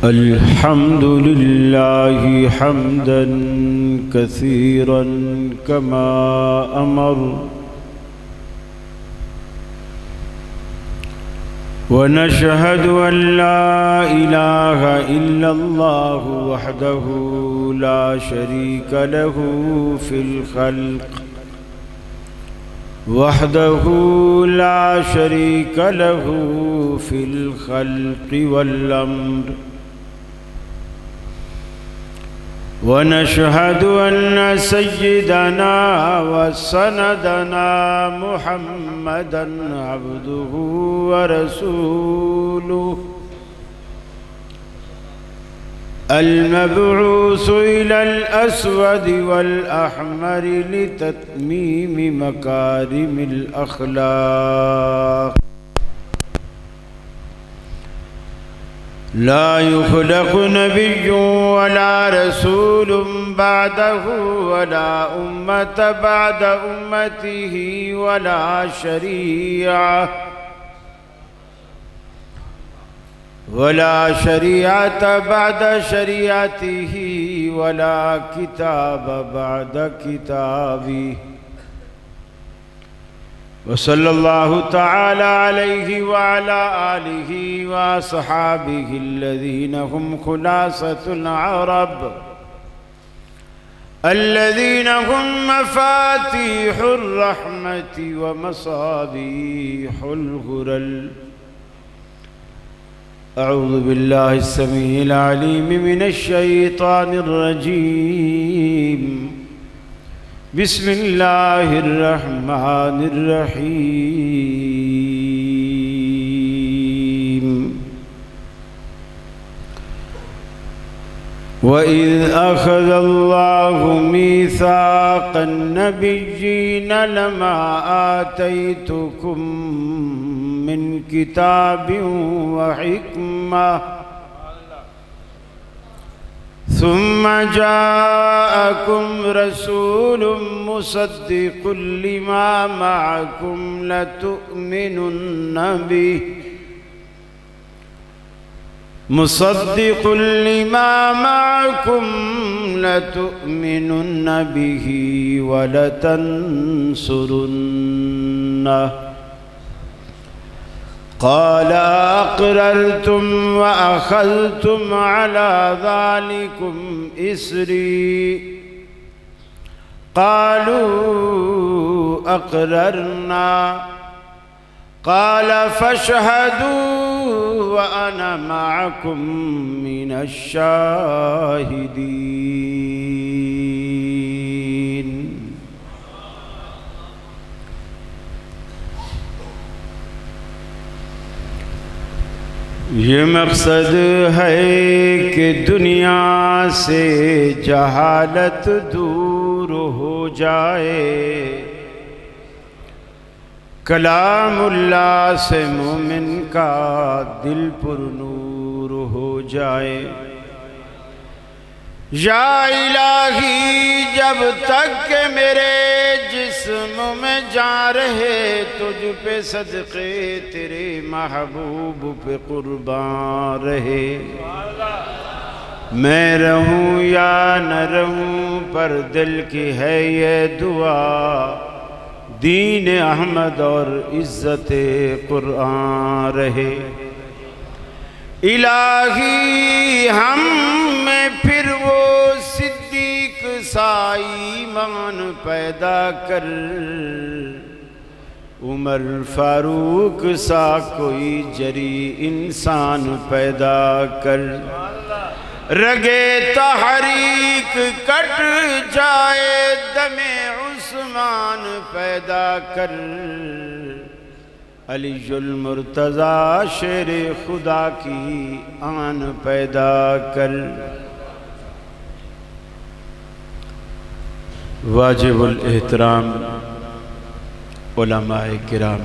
الحمد لله حمدا كثيرا كما أمر ونشهد أن لا إله إلا الله وحده لا شريك له في الخلق وحده لا شريك له في الخلق والأمر ونشهد أن سيدنا وسندنا محمدًا عبده ورسوله المبعوث إلى الأسود والأحمر لتتميم مكارم الأخلاق لا يخلق نبي ولا رسول بعده ولا أمة بعد أمته ولا شريعة بعد شريعته ولا كتاب بعد كتابه وصلى الله تعالى عليه وعلى آله وأصحابه الذين هم خلاصة العرب الذين هم مفاتيح الرحمة ومصابيح الغرل. أعوذ بالله السميع العليم من الشيطان الرجيم. بسم الله الرحمن الرحيم. وإذ أخذ الله ميثاق النبيين لما آتيتكم من كتاب وحكمة ثم جاءكم رسول مصدق لما معكم لتؤمنن به ولتنصرنه. قال أقررتم وأخذتم على ذلكم إسري قالوا أقررنا. قال فاشهدوا وأنا معكم من الشاهدين. یہ مقصد ہے کہ دنیا سے جہالت دور ہو جائے، کلام اللہ سے مومن کا دل پر نور ہو جائے۔ یا الہی جب تک کہ میرے جسم میں جان رہے، تجھ پہ صدقے تیرے محبوب پہ قربان رہے۔ میں رہوں یا نہ رہوں پر دل کی ہے یہ دعا، دین احمد اور عزت قرآن رہے۔ الہی ہم میں پھر وہ صدیق سا ایمان پیدا کر، عمر فاروق سا کوئی جری انسان پیدا کر، رگے تحریک کٹ جائے دم عثمان پیدا کر، علی المرتضیٰ شیر خدا کی آن پیدا کر۔ واجب الاحترام علماء کرام،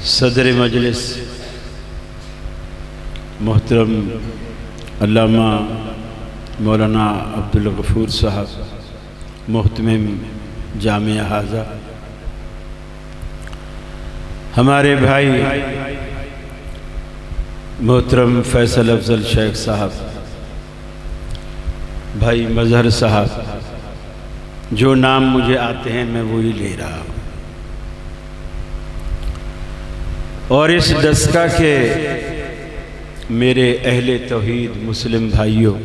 صدر مجلس محترم علامہ مولانا عبدالغفور صاحب، محتمم جامعہ حاضہ، ہمارے بھائی محترم فیصل افضل شیخ صاحب، بھائی مظہر صاحب، جو نام مجھے آتے ہیں میں وہی لے رہا ہوں، اور اس دستگاہ کے میرے اہل توحید مسلم بھائیوں،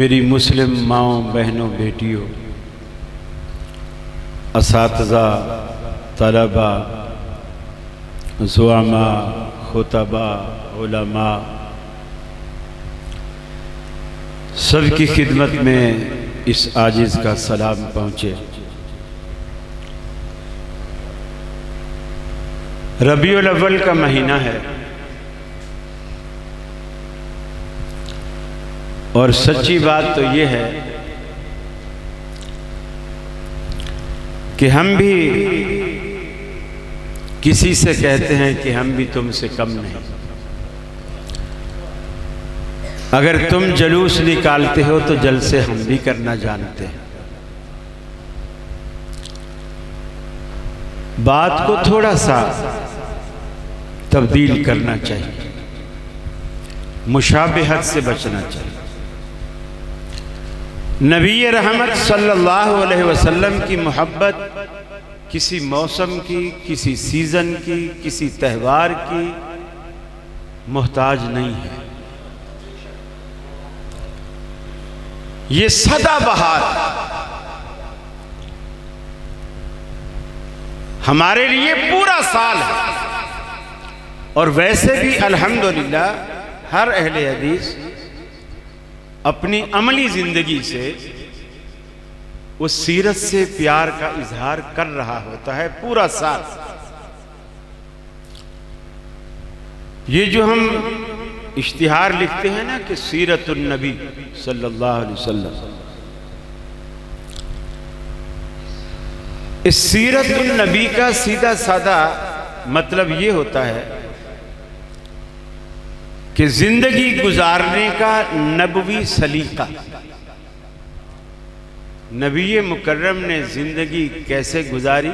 میری مسلم ماؤں بہنوں بیٹیوں، اساتذہ، طلبہ، زعماء، خطباء، علماء، سب کی خدمت میں اس عاجز کا سلام پہنچے۔ ربیع الاول کا مہینہ ہے، اور سچی بات تو یہ ہے کہ ہم بھی کسی سے کہتے ہیں کہ ہم بھی تم سے کم نہیں۔ اگر تم جلوس نکالتے ہو تو جلسے ہم بھی کرنا جانتے ہیں۔ بات کو تھوڑا سا تبدیل کرنا چاہیے، مشابہت سے بچنا چاہیے۔ نبی رحمت صلی اللہ علیہ وسلم کی محبت کسی موسم کی، کسی سیزن کی، کسی تہوار کی محتاج نہیں ہے۔ یہ سدا بہار ہمارے لیے پورا سال ہے، اور ویسے بھی الحمدللہ ہر اہل حدیث اپنی عملی زندگی سے اس سیرت سے پیار کا اظہار کر رہا ہوتا ہے پورا سال۔ یہ جو ہم اشتہار لکھتے ہیں نا کہ سیرت النبی صلی اللہ علیہ وسلم، اس سیرت النبی کا سیدھا سادہ مطلب یہ ہوتا ہے کہ زندگی گزارنے کا نبوی سلیقہ۔ نبی مکرم نے زندگی کیسے گزاری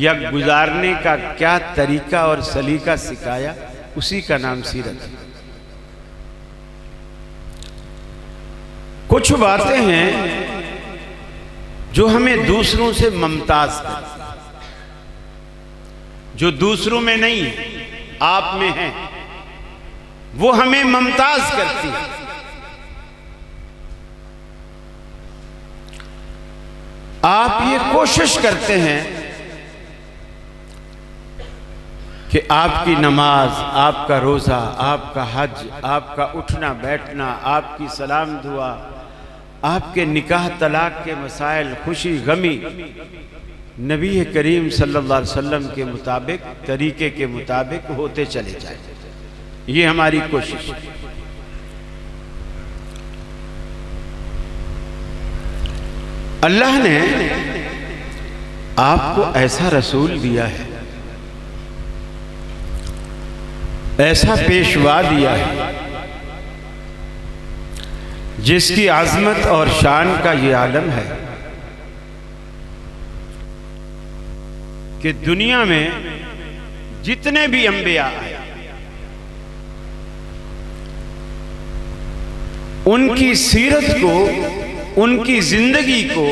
یا گزارنے کا کیا طریقہ اور سلیقہ سکھایا، اسی کا نام سیرت ہے۔ کچھ باتیں ہیں جو ہمیں دوسروں سے ممتاز کرتی ہیں، جو دوسروں میں نہیں ہے، آپ میں ہیں، وہ ہمیں ممتاز کرتی ہے۔ آپ یہ کوشش کرتے ہیں کہ آپ کی نماز، آپ کا روزہ، آپ کا حج، آپ کا اٹھنا بیٹھنا، آپ کی سلام دعا، آپ کے نکاح طلاق کے مسائل، خوشی غمی، نبی کریم صلی اللہ علیہ وسلم کے مطابق، طریقے کے مطابق ہوتے چلے جائیں۔ یہ ہماری کوشش ہے۔ اللہ نے آپ کو ایسا رسول دیا ہے، ایسا پیشوا دیا ہے، جس کی عظمت اور شان کا یہ عالم ہے کہ دنیا میں جتنے بھی انبیاء آئے، ان کی سیرت کو، ان کی زندگی کو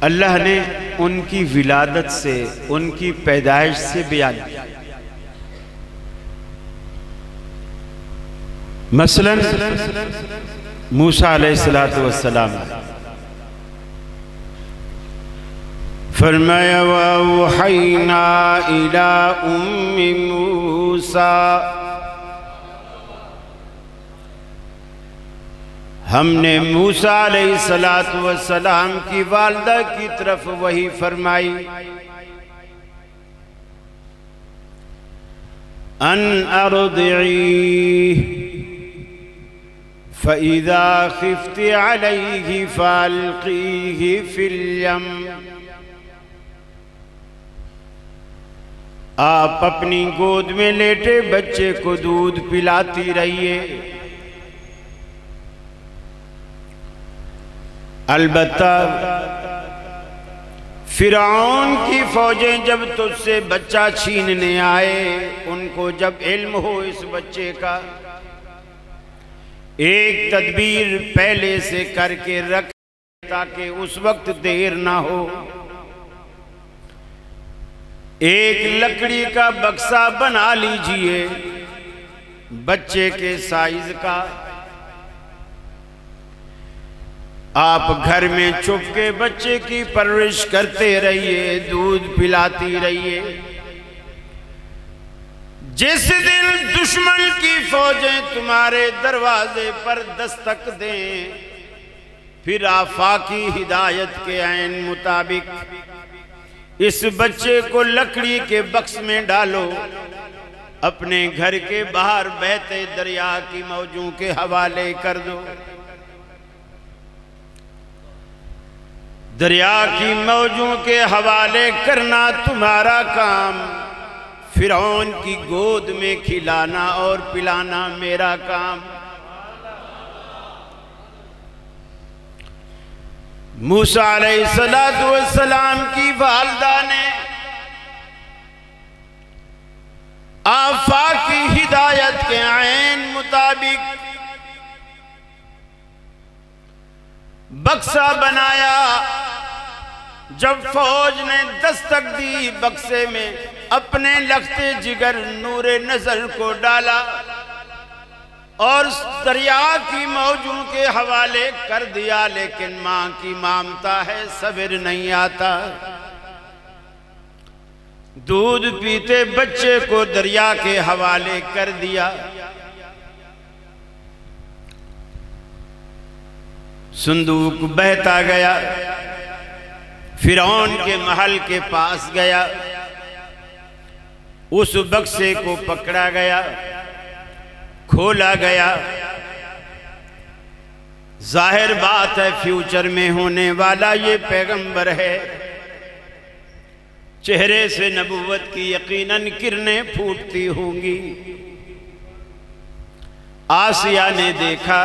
اللہ نے ان کی ولادت سے، ان کی پیدائش سے بیان کیا۔ مثلا موسیٰ علیہ السلام فرمایا وَأَوْحَيْنَا إِلَىٰ أُمِّ مُوسَىٰ، ہم نے موسیٰ علیہ السلام کی والدہ کی طرف وحی فرمائی، ان ارضعیہ فَإِذَا خِفْتِ عَلَيْهِ فَأَلْقِيهِ فِي الْيَمِّ، آپ اپنی گود میں لیٹے بچے کو دودھ پلاتی رہیے، البتہ فرعون کی فوجیں جب تجھ سے بچہ چھیننے آئے، ان کو جب علم ہو اس بچے کا، ایک تدبیر پہلے سے کر کے رکھ تاکہ اس وقت دیر نہ ہو۔ ایک لکڑی کا بکسا بنا لیجئے بچے کے سائز کا، آپ گھر میں چھپ کے بچے کی پرورش کرتے رہیے، دودھ پلاتی رہیے۔ جس دن دشمن کی فوجیں تمہارے دروازے پر دستک دیں، پھر آفاقی ہدایت کے عین مطابق اس بچے کو لکڑی کے بکس میں ڈالو، اپنے گھر کے باہر بہتے دریا کی موجوں کے حوالے کر دو۔ دریا کی موجوں کے حوالے کرنا تمہارا کام، فرعون کی گود میں کھلانا اور پلانا میرا کام۔ موسیٰ علیہ السلام کی والدہ نے آفاق کی ہدایت کے عین مطابق بکسا بنایا۔ جب فوج نے دستک دی، بکسے میں اپنے لختے جگر نور نظر کو ڈالا اور دریا کی موجوں کے حوالے کر دیا، لیکن ماں کی مامتا ہے، صبر نہیں آتا۔ دودھ پیتے بچے کو دریا کے حوالے کر دیا۔ صندوق بہتا گیا، فرعون کے محل کے پاس گیا، اس بکسے کو پکڑا گیا، کھولا گیا۔ ظاہر بات ہے فیوچر میں ہونے والا یہ پیغمبر ہے، چہرے سے نبوت کی یقیناً کرنیں پھوٹتی ہوں گی۔ آسیہ نے دیکھا،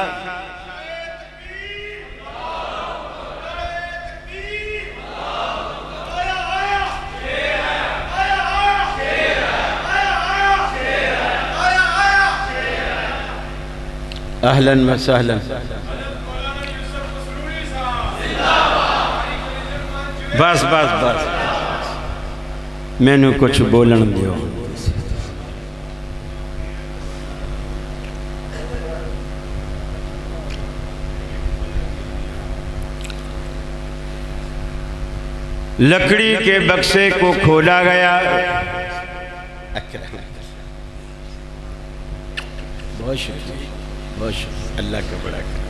اہلاً و سہلاً، بس بس بس میں نے کچھ بولن دیو۔ لکڑی کے بکسے کو کھولا گیا، بہت شکریہ، بہت شکریہ، اللہ کا بڑا کرم۔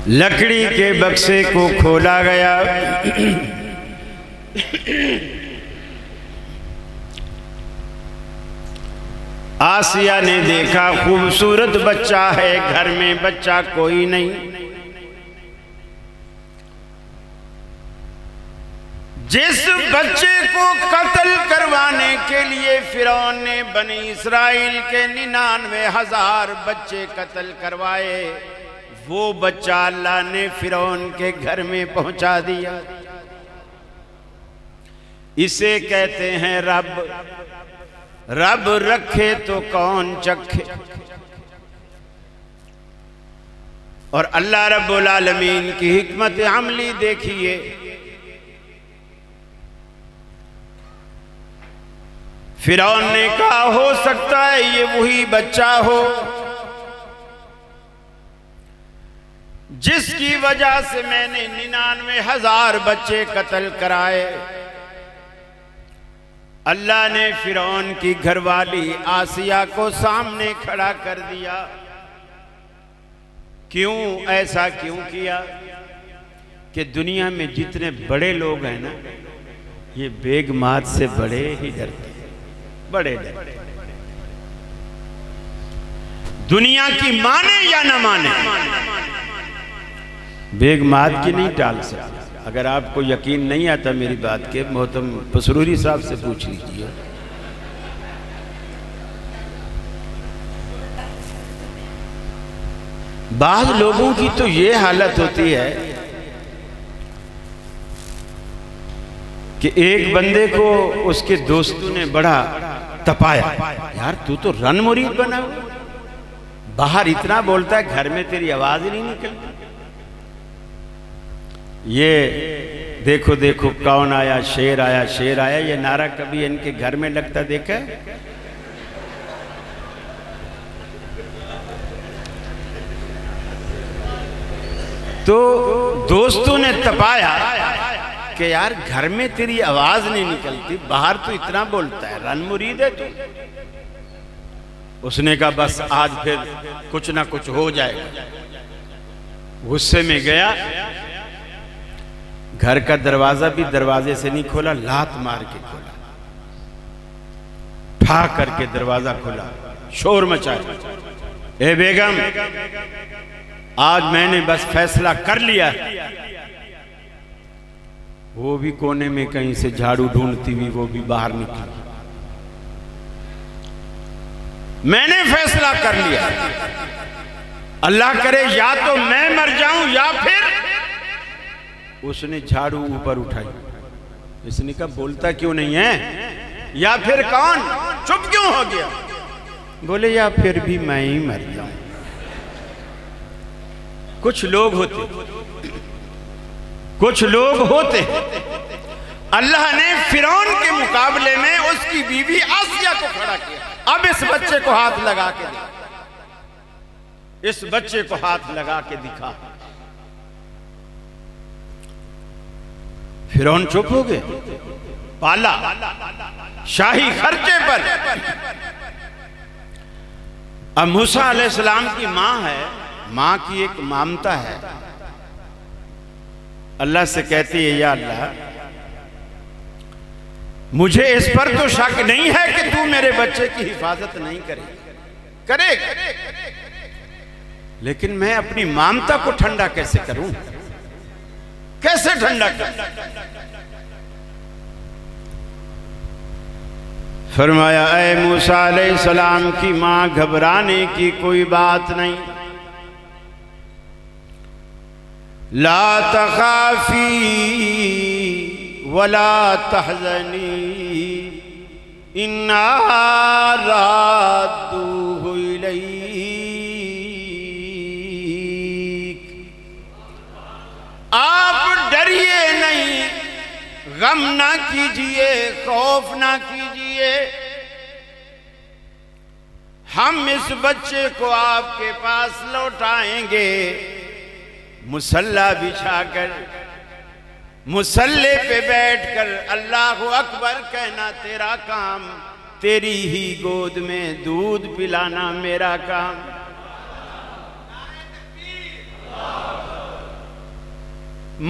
لکڑی کے بکسے کو کھولا گیا، آسیہ نے دیکھا خوبصورت بچہ ہے، گھر میں بچہ کوئی نہیں۔ جس بچے کو قتل کروانے کے لیے فرعون نے بنی اسرائیل کے 99,000 بچے قتل کروائے، وہ بچہ اللہ نے فرعون کے گھر میں پہنچا دیا۔ اسے کہتے ہیں رب، رب رکھے تو کون چکھے۔ اور اللہ رب العالمین کی حکمت عملی دیکھیے، فرعون نے کہا ہو سکتا ہے یہ وہی بچہ ہو جس کی وجہ سے میں نے 99,000 بچے قتل کرائے۔ اللہ نے فرعون کی گھر والی آسیہ کو سامنے کھڑا کر دیا۔ کیوں ایسا کیوں کیا کہ دنیا میں جتنے بڑے لوگ ہیں نا، یہ بیگمات سے بڑے ہی ڈرتے، بڑے ڈرتے۔ دنیا کی مانے یا نہ مانے، بیگمات کی نہیں ٹال سکتے۔ اگر آپ کو یقین نہیں آتا میری بات کے، محترم پسروری صاحب سے پوچھ لیجیے۔ بعض لوگوں کی تو یہ حالت ہوتی ہے کہ ایک بندے کو اس کے دوستوں نے بڑا تپایا، یار تو رن مرید بنا ہوا، باہر اتنا بولتا ہے، گھر میں تیری آواز ہی نہیں نکلتی۔ یہ دیکھو دیکھو کون آیا، شیر آیا، شیر آیا، یہ نعرہ کبھی ان کے گھر میں لگتا دیکھا ہے؟ تو دوستوں نے تپایا کہ یار گھر میں تیری آواز نہیں نکلتی، باہر تو اتنا بولتا ہے، رن مرید ہے تو۔ اس نے کہا بس آج پھر کچھ نہ کچھ ہو جائے گا۔ غصے میں گیا، گھر کا دروازہ بھی دروازے سے نہیں کھولا، لات مار کے کھولا، ٹھا کر کے دروازہ کھولا، شور مچایا، اے بیگم آج میں نے بس فیصلہ کر لیا۔ وہ بھی کونے میں کہیں سے جھاڑو ڈھونڈتی ہوئی وہ بھی باہر نکلی، میں نے فیصلہ کر لیا، اللہ کرے یا تو میں مر جاؤں یا پھر۔ اس نے جھاڑو اوپر اٹھائی، اس نے کہا بولتا کیوں نہیں ہے، یا پھر کون، چپ کیوں ہو گیا؟ بولے یا پھر بھی میں ہی مر جاؤں۔ کچھ لوگ ہوتے اللہ نے فرعون کے مقابلے میں اس کی بیوی آسیہ کو کھڑا کیا۔ اب اس بچے کو ہاتھ لگا کے دکھا، اس بچے کو ہاتھ لگا کے دکھا۔ فرعون چپ ہو گئے، پالا شاہی خرچے پر۔ اب موسیٰ علیہ السلام کی ماں ہے، ماں کی ایک مامتا ہے، اللہ سے کہتی ہے یا اللہ مجھے اس پر تو شک نہیں ہے کہ تو میرے بچے کی حفاظت نہیں کرے گا، لیکن میں اپنی مامتا کو ٹھنڈا کیسے کروں، کیسے ٹھنڈا کروں؟ فرمایا اے موسیٰ علیہ السلام کی ماں گھبرانے کی کوئی بات نہیں، لا تخافی ولا تحزنی انا رادوہ الیک۔ آپ ڈریے نہیں، غم نہ کیجئے، خوف نہ کیجئے، ہم اس بچے کو آپ کے پاس لوٹائیں گے۔ مصلی بچھا کر، مصلی پہ بیٹھ کر اللہ اکبر کہنا تیرا کام، تیری ہی گود میں دودھ پلانا میرا کام۔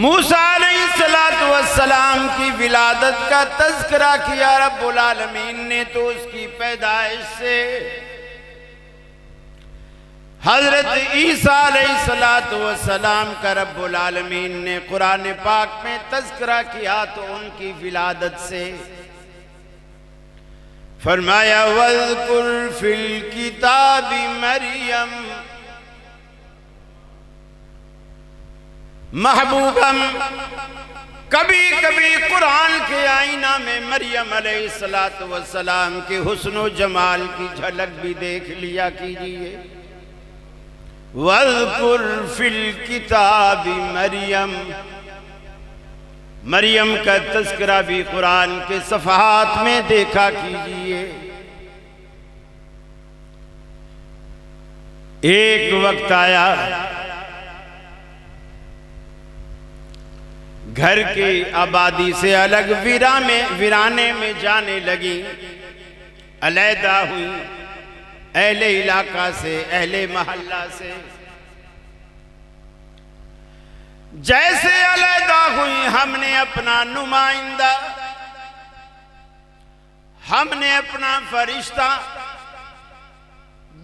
موسیٰ علیہ السلام کی ولادت کا تذکرہ کیا رب العالمین نے تو اس کی پیدائش سے، حضرت عیسیٰ علیہ السلام کا رب العالمین نے قرآن پاک میں تذکرہ کیا تو ان کی ولادت سے فرمایا وَاذْكُرْ فِي الْكِتَابِ مریم، محبوبم کبھی کبھی قرآن کے آئینہ میں مریم علیہ السلام کے حسن و جمال کی جھلک بھی دیکھ لیا کیجئے۔ وَاذْكُرْ فِي الْكِتَابِ مریم، مریم کا تذکرہ بھی قرآن کے صفحات میں دیکھا کیجئے۔ ایک وقت آیا گھر کی آبادی سے الگ ویرانے میں جانے لگی، علیحدہ ہوئی اہل علاقہ سے، اہل محلہ سے۔ جیسے علیحدہ ہوئی ہم نے اپنا نمائندہ، ہم نے اپنا فرشتہ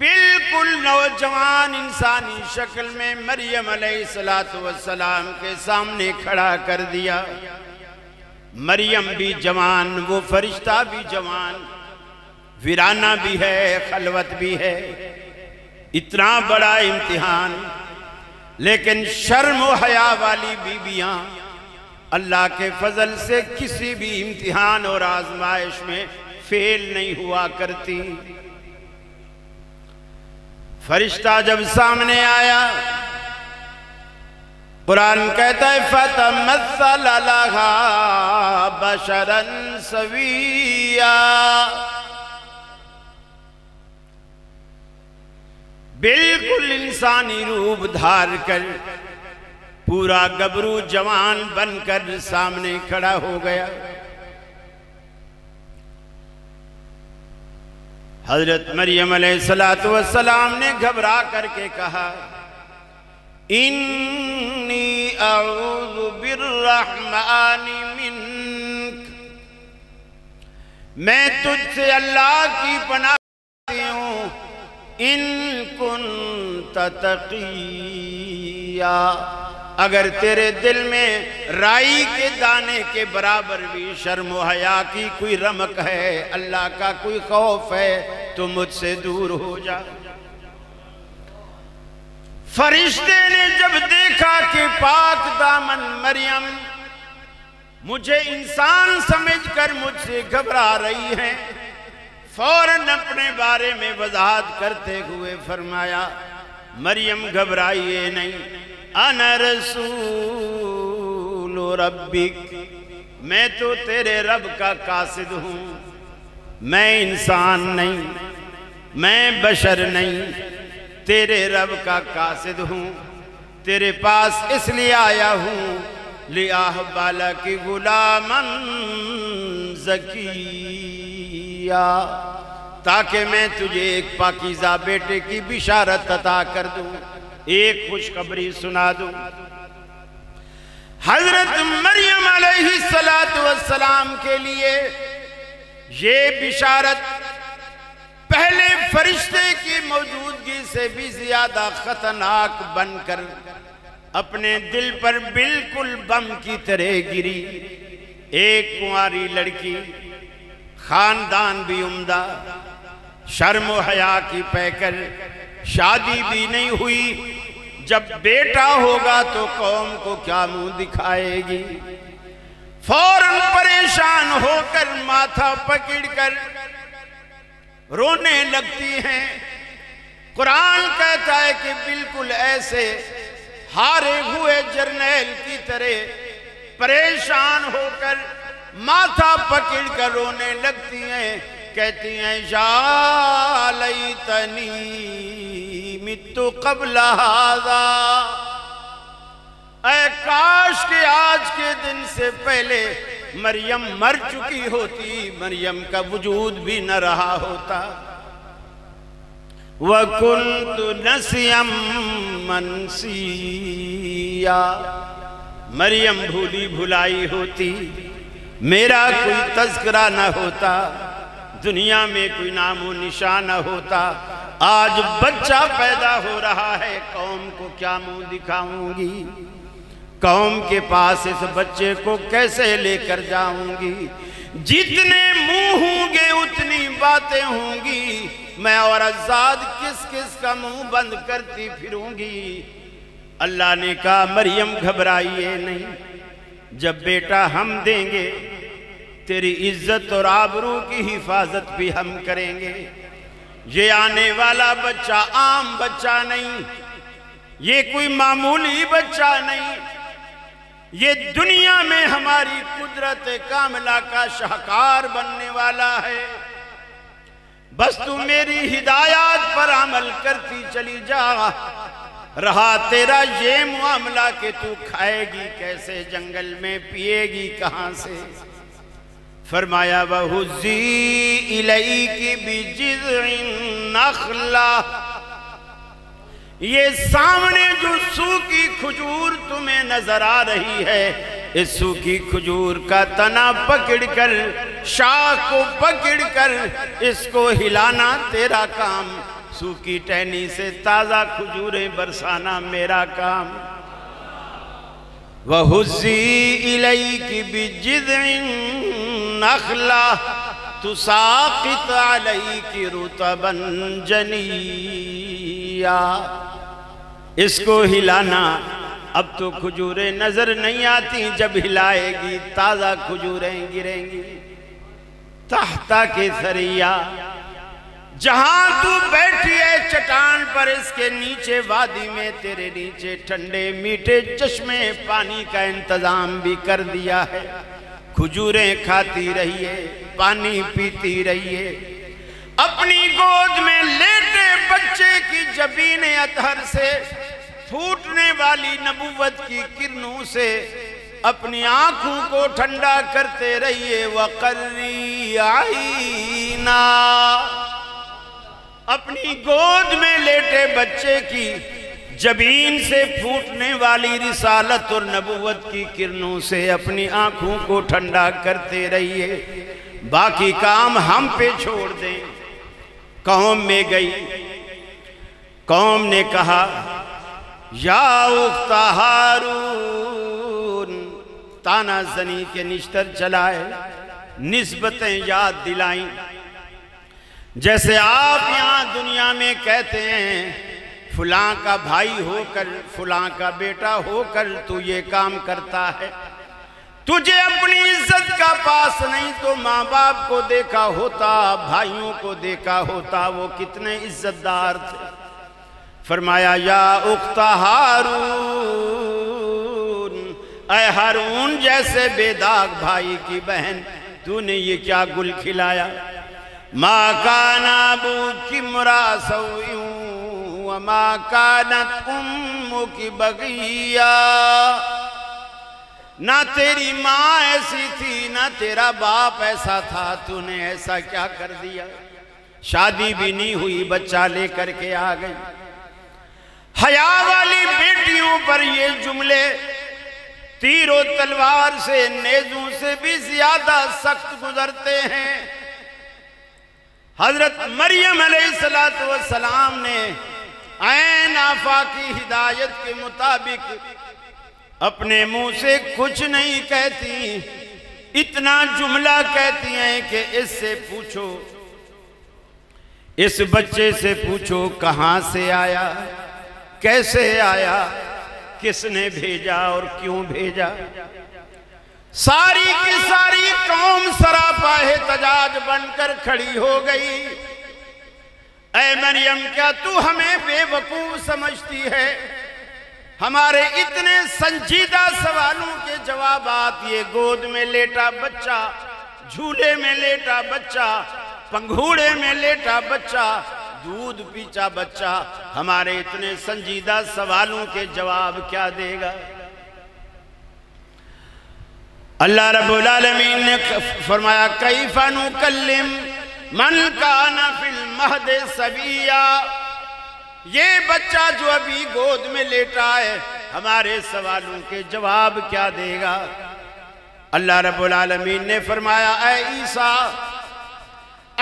بالکل نوجوان انسانی شکل میں مریم علیہ السلام کے سامنے کھڑا کر دیا۔ مریم بھی جوان، وہ فرشتہ بھی جوان، ویرانہ بھی ہے، خلوت بھی ہے، اتنا بڑا امتحان۔ لیکن شرم و حیا والی بیویاں اللہ کے فضل سے کسی بھی امتحان اور آزمائش میں فیل نہیں ہوا کرتی۔ فرشتہ جب سامنے آیا، قرآن کہتا ہے فَتَمَثَّلَ لَهَا بَشَرًا سَوِيًّا، بالکل انسانی روپ دھار کر پورا گبرو جوان بن کر سامنے کھڑا ہو گیا۔ حضرت مریم علیہ السلام نے گھبرا کر کے کہا انی اعوذ بالرحمن منک، میں تجھ سے اللہ کی پناہ لیتی ہوں، ان کنت تقیا، اگر تیرے دل میں رائی کے دانے کے برابر بھی شرم و حیا کی کوئی رمق ہے، اللہ کا کوئی خوف ہے، تو مجھ سے دور ہو جا۔ فرشتے نے جب دیکھا کہ پاک دامن مریم مجھے انسان سمجھ کر مجھ سے گھبرا رہی ہے، فوراً اپنے بارے میں وضاحت کرتے ہوئے فرمایا مریم گھبرائیے نہیں، انا رسول ربک، میں تو تیرے رب کا قاصد ہوں، میں انسان نہیں، میں بشر نہیں، تیرے رب کا قاصد ہوں، تیرے پاس اس لیے آیا ہوں لِأَحْبَ لَكِ غُلَامًا زَكِيًّا، تاکہ میں تجھے ایک پاکیزہ بیٹے کی بشارت عطا کر دوں، ایک خوشخبری سنا دوں۔ حضرت مریم علیہ السلام کے لیے یہ بشارت پہلے فرشتے کی موجودگی سے بھی زیادہ خطرناک بن کر اپنے دل پر بالکل بم کی طرح گری۔ ایک کنواری لڑکی، خاندان بھی عمدہ، شرم و حیا کی پیکر، شادی بھی نہیں ہوئی، جب بیٹا ہوگا تو قوم کو کیا منہ دکھائے گی؟ فوراً پریشان ہو کر ماتھا پکڑ کر رونے لگتی ہیں۔ قرآن کہتا ہے کہ بالکل ایسے ہارے ہوئے جرنیل کی طرح پریشان ہو کر ماتھا پکڑ کر رونے لگتی ہیں، کہتی ہیں یا لیتنی مت قبل ھذا، اے کاش کہ آج کے دن سے پہلے مریم مر چکی ہوتی، مریم کا وجود بھی نہ رہا ہوتا۔ وَكُنْتُ نَسْيًا مَنْسِيًّا، مریم بھولی بھلائی ہوتی، میرا کوئی تذکرہ نہ ہوتا، دنیا میں کوئی نام و نشان نہ ہوتا، آج بچہ پیدا ہو رہا ہے، قوم کو کیا منہ دکھاؤں گی؟ قوم کے پاس اس بچے کو کیسے لے کر جاؤں گی؟ جتنے منہ ہوں گے اتنی باتیں ہوں گی، میں اور ذات کس کس کا منہ بند کرتی پھروں گی۔ اللہ نے کہا مریم گھبرائیے نہیں، جب بیٹا ہم دیں گے تیری عزت اور آبرو کی حفاظت بھی ہم کریں گے۔ یہ آنے والا بچہ عام بچہ نہیں، یہ کوئی معمولی بچہ نہیں، یہ دنیا میں ہماری قدرت کاملہ کا شاہکار بننے والا ہے۔ بس تو میری ہدایات پر عمل کرتی چلی جا، رہا تیرا یہ معاملہ کہ تو کھائے گی کیسے، جنگل میں پیے گی کہاں سے؟ فرمایا وَهُزِّي إِلَيْكِ بِجِذْعِ النَّخْلَةِ، یہ سامنے جو سوکھی کھجور تمہیں نظر آ رہی ہے، اس سوکھی کھجور کا تنا پکڑ کر، شاخ کو پکڑ کر اس کو ہلانا تیرا کام، سوکھی ٹہنی سے تازہ کھجوریں برسانا میرا کام۔ وَهُزِّي إِلَيْكِ بِجِذْعِ النَّخْلَةِ تُسَاقِطْ عَلَيْكِ رُطَبًا جَنِيًّا، اس کو ہلانا اب تو کھجوریں نظر نہیں آتی، جب ہلائے گی تازہ کھجوریں گریں گی۔ تحتا کے سریا، جہاں تو بیٹھی ہے چٹان پر، اس کے نیچے وادی میں تیرے نیچے ٹھنڈے میٹھے چشمے پانی کا انتظام بھی کر دیا ہے۔ کھجوریں کھاتی رہیے، پانی پیتی رہیے، اپنی گود میں لیٹے بچے کی جبین اطہر سے پھوٹنے والی نبوت کی کرنوں سے اپنی آنکھوں کو ٹھنڈا کرتے رہیے۔ وَقَرِّ عَيْنَا، اپنی گود میں لیٹے بچے کی جبین سے پھوٹنے والی رسالت اور نبوت کی کرنوں سے اپنی آنکھوں کو ٹھنڈا کرتے رہیے، باقی کام ہم پہ چھوڑ دیں۔ قوم میں گئی، قوم نے کہا یا اخت ہارون، تانا زنی کے نشتر چلائے، نسبتیں یاد دلائیں۔ جیسے آپ یہاں دنیا میں کہتے ہیں فلاں کا بھائی ہو کر، فلاں کا بیٹا ہو کر تو یہ کام کرتا ہے، تجھے اپنی عزت کا پاس نہیں تو ماں باپ کو دیکھا ہوتا، بھائیوں کو دیکھا ہوتا، وہ کتنے عزت دار تھے۔ فرمایا یا اخت ہارون، اے ہارون جیسے بے داغ بھائی کی بہن، تو نے یہ کیا گل کھلایا؟ ما کان ابوک امرا سوء وما کانت امک بغیا، نہ تیری ماں ایسی تھی نہ تیرا باپ ایسا تھا، تو نے ایسا کیا کر دیا؟ شادی بھی نہیں ہوئی، بچہ لے کر کے آ گئی۔ حیا والی بیٹیوں پر یہ جملے تیر و تلوار سے، نیزوں سے بھی زیادہ سخت گزرتے ہیں۔ حضرت مریم علیہ السلام نے عین آفاقی ہدایت کے مطابق اپنے منہ سے کچھ نہیں کہتی، اتنا جملہ کہتی ہیں کہ اس سے پوچھو، اس بچے سے پوچھو کہاں سے آیا، کیسے آیا، کس نے بھیجا اور کیوں بھیجا؟ ساری کی ساری قوم سراپا احتجاج بن کر کھڑی ہو گئی۔ اے مریم کیا تو ہمیں بے وقوف سمجھتی ہے؟ ہمارے اتنے سنجیدہ سوالوں کے جوابات، یہ گود میں لیٹا بچہ، جھولے میں لیٹا بچہ، پنگھوڑے میں لیٹا بچہ، دودھ پیچا بچہ، ہمارے اتنے سنجیدہ سوالوں کے جواب کیا دے گا؟ اللہ رب العالمین نے فرمایا کیف نکلم من کان فی المہد صبیا، یہ بچہ جو ابھی گود میں لیٹا ہے ہمارے سوالوں کے جواب کیا دے گا؟ اللہ رب العالمین نے فرمایا اے عیسیٰ،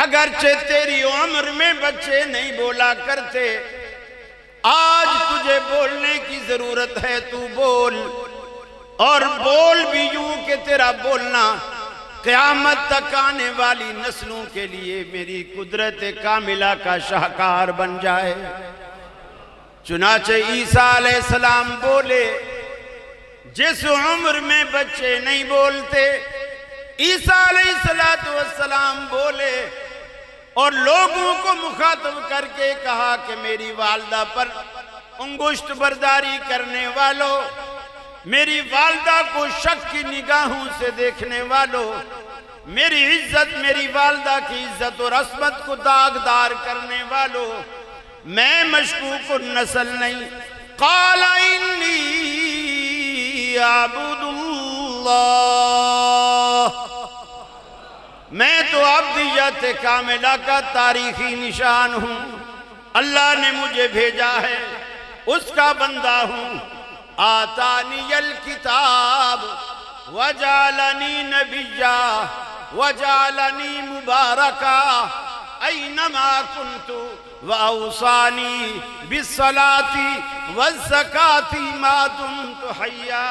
اگرچہ تیری عمر میں بچے نہیں بولا کرتے، آج تجھے بولنے کی ضرورت ہے، تو بول، اور بول بھی یوں کہ تیرا بولنا قیامت تک آنے والی نسلوں کے لیے میری قدرت کاملہ کا شاہکار بن جائے۔ چنانچہ عیسیٰ علیہ السلام بولے، جس عمر میں بچے نہیں بولتے، عیسیٰ علیہ السلام بولے اور لوگوں کو مخاطب کر کے کہا کہ میری والدہ پر انگشت برداری کرنے والوں، میری والدہ کو شک کی نگاہوں سے دیکھنے والوں، میری عزت، میری والدہ کی عزت اور عصمت کو داغدار کرنے والوں، میں مشکوک النسل نہیں۔ قال انی اعبد اللہ، میں تو عبدیت کاملہ کا تاریخی نشان ہوں، اللہ نے مجھے بھیجا ہے، اس کا بندہ ہوں۔ آتانی الکتاب وجعلنی نبیا وجعلنی مبارکا اینما کنت واوصانی بالصلاة والزکاة ما دمت حیا۔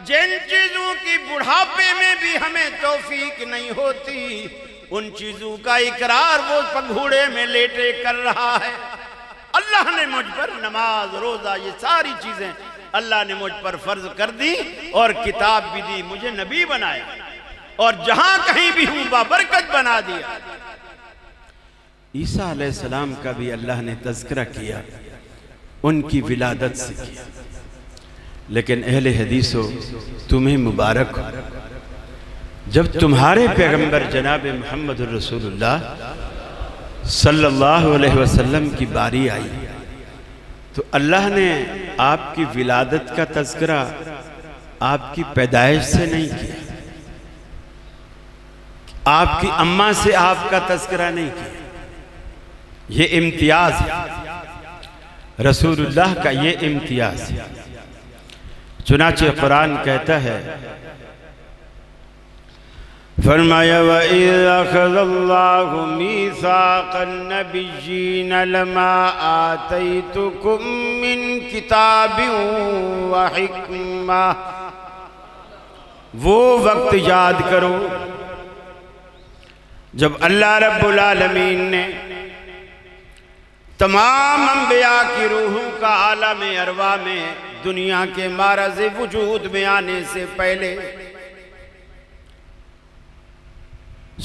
جن چیزوں کی بڑھاپے میں بھی ہمیں توفیق نہیں ہوتی، ان چیزوں کا اقرار وہ پنگھوڑے میں لیٹے کر رہا ہے۔ اللہ نے مجھ پر نماز، روزہ، یہ ساری چیزیں اللہ نے مجھ پر فرض کر دی اور کتاب بھی دی، مجھے نبی بنایا اور جہاں کہیں بھی ہوں بابرکت بنا دیا۔ عیسیٰ علیہ السلام کا بھی اللہ نے تذکرہ کیا، ان کی ولادت سے کیا، لیکن اہل حدیثو تمہیں مبارک ہو، جب تمہارے پیغمبر جناب محمد الرسول اللہ صلی اللہ علیہ وسلم کی باری آئی تو اللہ نے آپ کی ولادت کا تذکرہ آپ کی پیدائش سے نہیں کیا، آپ کی اماں سے آپ کا تذکرہ نہیں کیا۔ یہ امتیاز ہے، رسول اللہ کا یہ امتیاز ہے۔ چنانچہ قرآن کہتا ہے، فرمایا وَإِذْ أَخَذَ اللَّهُ مِيثَاقَ النَّبِيِّينَ لَمَا آتَيْتُكُم مِّن كِتَابٍ وَحِكْمَةٍ۔ وہ وقت یاد کرو جب اللہ رب العالمین نے تمام انبیاء کی روحوں کا عالم ارواح میں دنیا کے معرض وجود میں آنے سے پہلے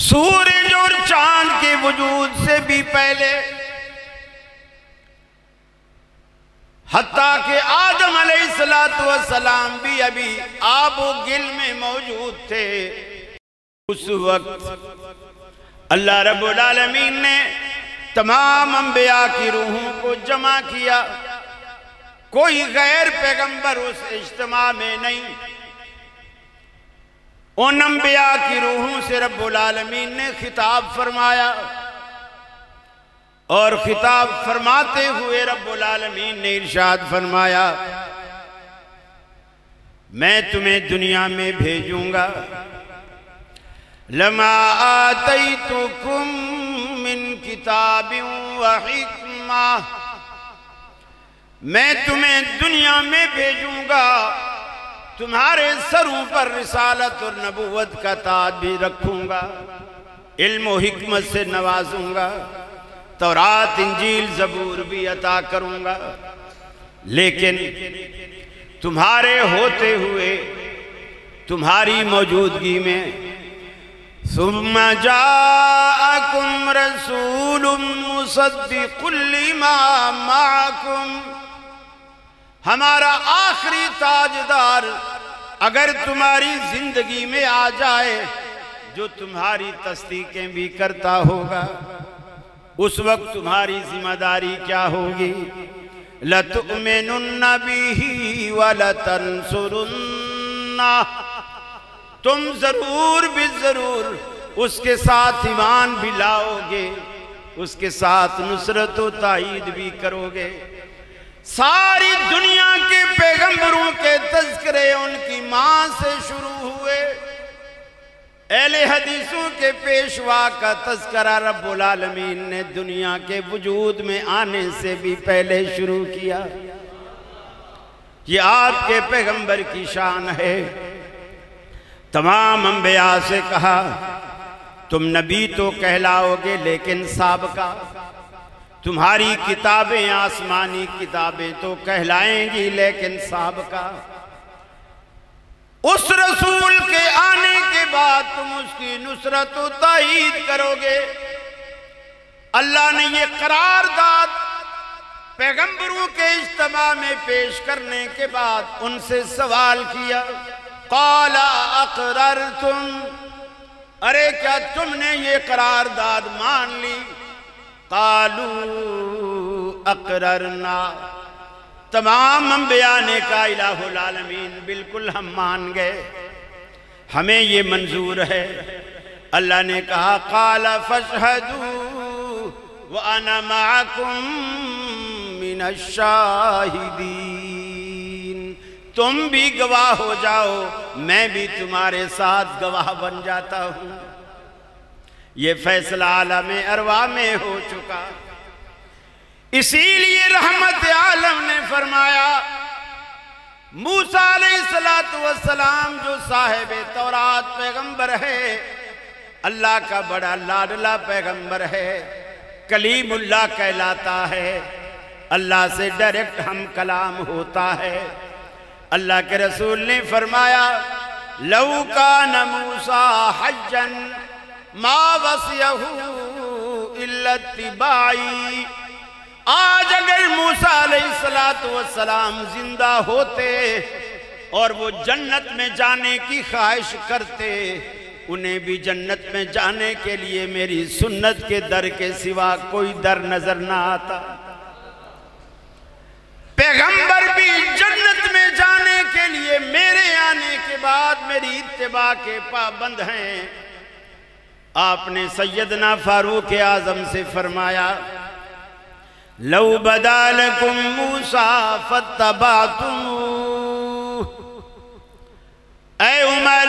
سورج اور چاند کے وجود سے بھی پہلے حتیٰ کہ آدم علیہ السلام بھی ابھی آب و گل میں موجود تھے، اس وقت اللہ رب العالمین نے تمام انبیاء کی روحوں کو جمع کیا، کوئی غیر پیغمبر اس اجتماع میں نہیں۔ ان انبیاء کی روحوں سے رب العالمین نے خطاب فرمایا، اور خطاب فرماتے ہوئے رب العالمین نے ارشاد فرمایا، میں تمہیں دنیا میں بھیجوں گا لما آتیتکم من کتاب وحکمہ، میں تمہیں دنیا میں بھیجوں گا، تمہارے سروں پر رسالت اور نبوت کا تاج بھی رکھوں گا، علم و حکمت سے نوازوں گا، تورات انجیل زبور بھی عطا کروں گا، لیکن تمہارے ہوتے ہوئے تمہاری موجودگی میں ثم جاءکم رسول مصدق لما معکم، ہمارا آخری تاجدار اگر تمہاری زندگی میں آ جائے جو تمہاری تصدیقیں بھی کرتا ہوگا، اس وقت تمہاری ذمہ داری کیا ہوگی؟ لَتُؤْمِنُنَّ بِهِ وَلَتَنْصُرُنَّهُ، تم ضرور بھی ضرور اس کے ساتھ ایمان بھی لاؤ گے، اس کے ساتھ نصرت و تائید بھی کرو گے۔ ساری دنیا کے پیغمبروں کے تذکرے ان کی ماں سے شروع ہوئے، اہل حدیثوں کے پیشوا کا تذکرہ رب العالمین نے دنیا کے وجود میں آنے سے بھی پہلے شروع کیا۔ یہ آپ کے پیغمبر کی شان ہے۔ تمام انبیاء سے کہا تم نبی تو کہلاؤ گے لیکن سابقہ، تمہاری کتابیں آسمانی کتابیں تو کہلائیں گی لیکن سابقہ، اس رسول کے آنے کے بعد تم اس کی نصرت و تائید کرو گے۔ اللہ نے یہ قرارداد پیغمبروں کے اجتماع میں پیش کرنے کے بعد ان سے سوال کیا، قال اقررتم، ارے کیا تم نے یہ قرارداد مان لی؟ قالوا اقررنا، تمام انبیاء نے کہا الہ العالمین بالکل ہم مان گئے، ہمیں یہ منظور ہے۔ اللہ نے کہا قال فاشہدوا وانا معکم من الشاہدین، تم بھی گواہ ہو جاؤ میں بھی تمہارے ساتھ گواہ بن جاتا ہوں۔ یہ فیصلہ عالم ارواح میں ہو چکا، اسی لیے رحمت عالم نے فرمایا موسیٰ علیہ السلام جو صاحب تورات پیغمبر ہے، اللہ کا بڑا لاڈلا پیغمبر ہے، کلیم اللہ کہلاتا ہے، اللہ سے ڈائریکٹ ہم کلام ہوتا ہے، اللہ کے رسول نے فرمایا لو کان موسیٰ حجا ما وسعہ الا اتباعی، آج اگر موسیٰ علیہ السلام زندہ ہوتے اور وہ جنت میں جانے کی خواہش کرتے، انہیں بھی جنت میں جانے کے لیے میری سنت کے در کے سوا کوئی در نظر نہ آتا۔ پیغمبر بھی جنت میں جانے کے لیے میرے آنے کے بعد میری اتباع کے پابند ہیں۔ آپ نے سیدنا فاروق اعظم سے فرمایا لو بدا لکم موسیٰ فاتبعتموہ، اے عمر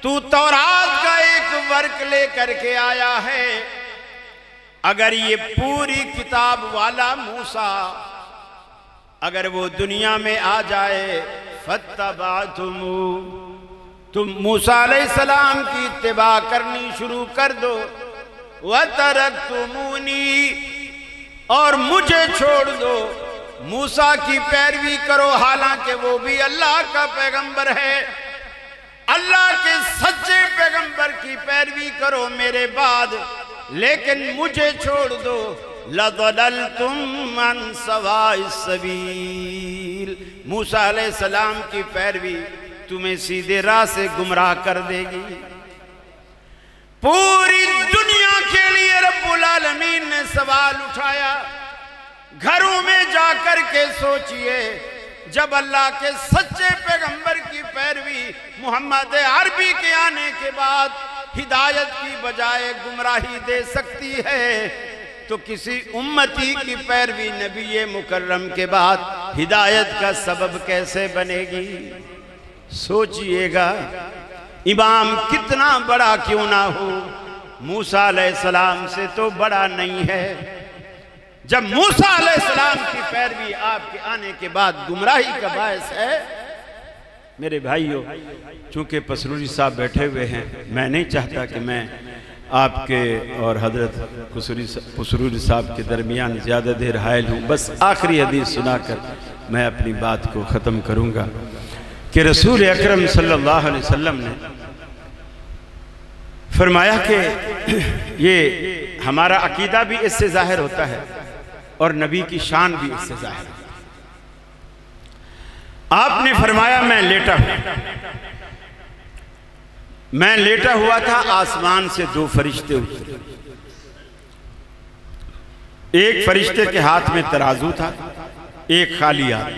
تو تورات کا ایک ورق لے کر کے آیا ہے، اگر یہ پوری کتاب والا موسیٰ اگر وہ دنیا میں آ جائے فاتبعتموہ، تم موسیٰ علیہ السلام کی اتباع کرنی شروع کر دو، وَتَرَكْتُمُونِي، اور مجھے چھوڑ دو، موسیٰ کی پیروی کرو حالانکہ وہ بھی اللہ کا پیغمبر ہے، اللہ کے سچے پیغمبر کی پیروی کرو میرے بعد، لیکن مجھے چھوڑ دو، لَضَلَلْتُمْ عَنْ سَوَاءِ السَّبِيلِ، موسیٰ علیہ السلام کی پیروی تمہیں سیدھے راہ سے گمراہ کر دے گی۔ پوری دنیا کے لیے رب العالمین نے سوال اٹھایا، گھروں میں جا کر کے سوچئے، جب اللہ کے سچے پیغمبر کی پیروی محمد عربی کے آنے کے بعد ہدایت کی بجائے گمراہی دے سکتی ہے، تو کسی امتی کی پیروی نبی مکرم کے بعد ہدایت کا سبب کیسے بنے گی؟ سوچئے گا، امام کتنا بڑا کیوں نہ ہو، موسیٰ علیہ السلام سے تو بڑا نہیں ہے۔ جب موسیٰ علیہ السلام کی پیروی آپ کے آنے کے بعد گمراہی کا باعث ہے، میرے بھائیوں، چونکہ پسروری صاحب بیٹھے ہوئے ہیں، میں نہیں چاہتا کہ میں آپ کے اور حضرت پسروری صاحب کے درمیان زیادہ دیر حائل ہوں، بس آخری حدیث سنا کر میں اپنی بات کو ختم کروں گا کہ رسول اکرم صلی اللہ علیہ وسلم نے فرمایا کہ یہ ہمارا عقیدہ بھی اس سے ظاہر ہوتا ہے اور نبی کی شان بھی اس سے ظاہر ہے۔ آپ نے فرمایا میں لیٹا ہوا تھا، آسمان سے دو فرشتے اترے، ایک فرشتے کے ہاتھ میں ترازو تھا، ایک خالی ہاتھ۔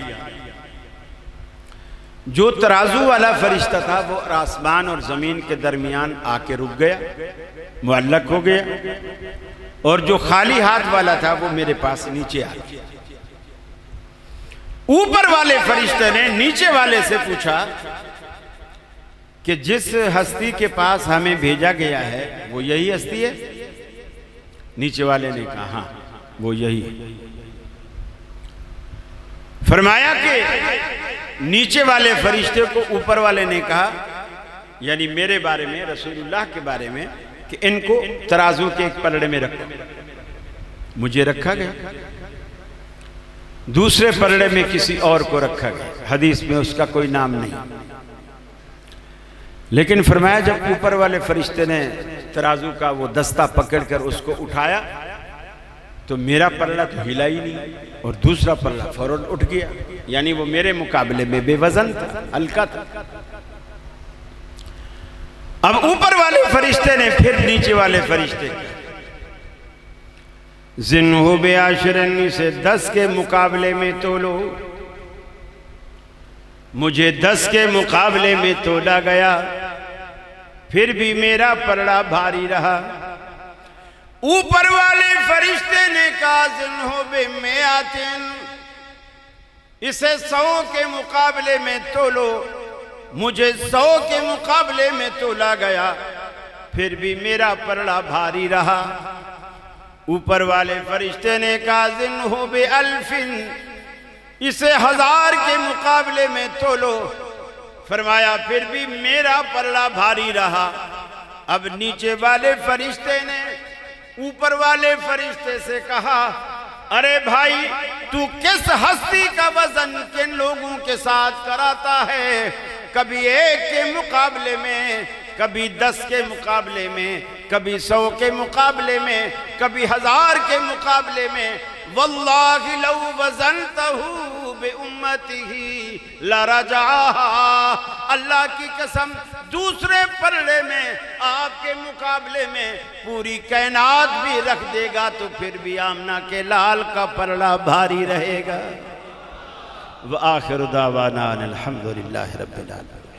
جو ترازو والا فرشتہ تھا وہ آسمان اور زمین کے درمیان آ کے رک گیا، معلق ہو گیا، اور جو خالی ہاتھ والا تھا وہ میرے پاس نیچے آ گیا۔ اوپر والے فرشتے نے نیچے والے سے پوچھا کہ جس ہستی کے پاس ہمیں بھیجا گیا ہے وہ یہی ہستی ہے؟ نیچے والے نے کہا ہاں وہ یہی ہے۔ فرمایا کہ نیچے والے فرشتے کو اوپر والے نے کہا، یعنی میرے بارے میں، رسول اللہ کے بارے میں، کہ ان کو ترازو کے ایک پلڑے میں رکھو۔ مجھے رکھا گیا، دوسرے پلڑے میں کسی اور کو رکھا گیا، حدیث میں اس کا کوئی نام نہیں، لیکن فرمایا جب اوپر والے فرشتے نے ترازو کا وہ دستہ پکڑ کر اس کو اٹھایا تو میرا پلڑا تو ہلا ہی نہیں اور دوسرا پلڑا فوراً اٹھ گیا، یعنی وہ میرے مقابلے میں بے وزن تھا، ہلکا تھا۔ اب اوپر والے فرشتے نے پھر نیچے والے فرشتے زنہو بعشرن سے 10 کے مقابلے میں تولو، مجھے 10 کے مقابلے میں تولا گیا، پھر بھی میرا پلڑا بھاری رہا۔ اوپر والے فرشتے نے کہا زنہو بمیاتن، اسے 100 کے مقابلے میں تولو، مجھے 100 کے مقابلے میں تولا گیا، پھر بھی میرا پلڑا بھاری رہا۔ اوپر والے فرشتے نے کہا زنہو بألفن، اسے 1000 کے مقابلے میں تولو، فرمایا پھر بھی میرا پلڑا بھاری رہا۔ اب نیچے والے فرشتے نے اوپر والے فرشتے سے کہا ارے بھائی تو کس ہستی کا وزن کن لوگوں کے ساتھ کراتا ہے، کبھی 1 کے مقابلے میں، کبھی 10 کے مقابلے میں، کبھی 100 کے مقابلے میں، کبھی 1000 کے مقابلے میں۔ واللہ لو وزنتہو بأمتہی لرجعہا، اللہ کی قسم دوسرے پلڑے میں آپ کے مقابلے میں پوری کائنات بھی رکھ دے گا تو پھر بھی آمنہ کے لال کا پلڑا بھاری رہے گا۔ وآخر دعوانا الحمدللہ رب العالمین۔